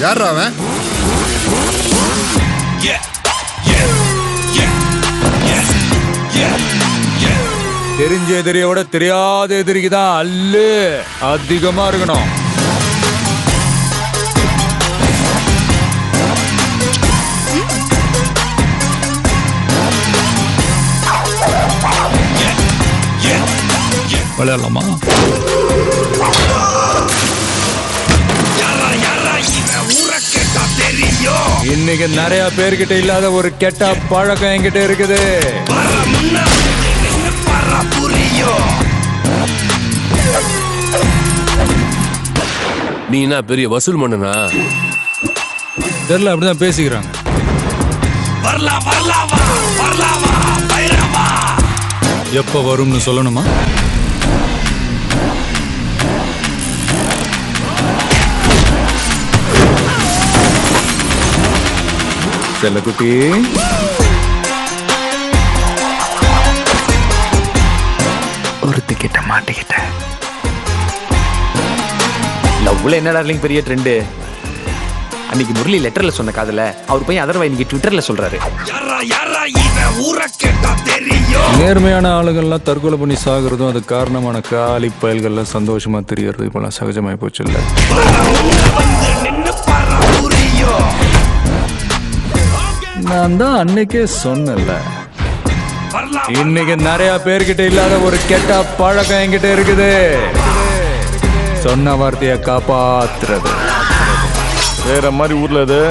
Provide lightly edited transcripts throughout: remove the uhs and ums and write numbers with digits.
யாரா அவன்? தெரிஞ்ச எதிரியோட தெரியாத எதிரிக்கு தான் அல்லு அதிகமா இருக்கணும். விளையாடலாமா? இன்னைக்கு நிறைய பேர்கிட்ட இல்லாத ஒரு கெட்ட பழக்கம் என்கிட்ட இருக்குது. நீ என்ன பெரிய வசூல் மன்னனா? தெரியல, அப்படிதான் பேசிக்கிறாங்க. எப்ப வரும்னு சொல்லணுமா? செல்லக்குட்டி, ஒருத்திக்கிட்ட மாட்டிக்கிட்டேன். லவ்ல என்ன டார்லிங் பெரிய ட்ரெண்டு? அன்னைக்கு முரளி லெட்டர்ல சொன்ன காதல அவர் போய் அதர்வா இன்னைக்கு ட்விட்டர்ல சொல்றாரு. நேர்மையான ஆளுகள்லாம் தற்கொலை பண்ணி சாகுறதும் அது காரணமான காலி பயல்கள்லாம் சந்தோஷமா தெரியறது இப்பெல்லாம் சகஜமாயி போச்சு இல்ல? நான் தான் அன்னைக்கே சொன்னல, இன்னைக்கு நிறைய பேர்கிட்ட இல்லாத ஒரு கெட்ட பழக்கம் என்கிட்ட இருக்குது. சொன்ன வார்த்தையை காப்பாத்துறது. வேற மாதிரி ஊர்ல இது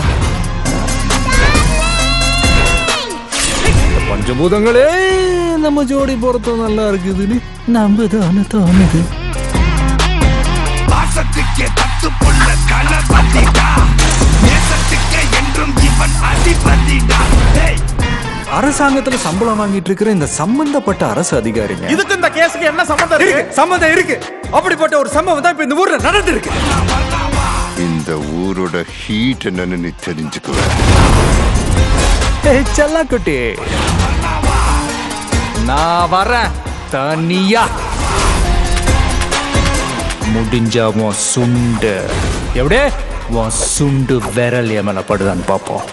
பஞ்சபூதங்களே நம்ம ஜோடி பொறுத்த நல்லா இருக்குதுன்னு நம்பதான தோணுது. அரசாங்கத்துல சம்பளம் வாங்கிட்டு இருக்கிற இந்த சம்பந்தப்பட்ட அரசு அதிகாரிங்க, இதுக்கு இந்த கேஸுக்கு என்ன சம்பந்தம் இருக்கு? சம்பந்தம் இருக்கு. அப்படிப்பட்ட ஒரு சம்பவம் தான் இப்ப இந்த ஊர்ல நடந்திருக்கு. இந்த ஊரோட ஹீட் என்னன்னு நீ தெரிஞ்சுக்குவ. செல்லக்குட்டி, நான் வரேன் தனியா. முடிஞ்சா உன் சுண்டு எப்படியே உன் சுண்டு விரல் எமல படுதான்னு பாப்போம்.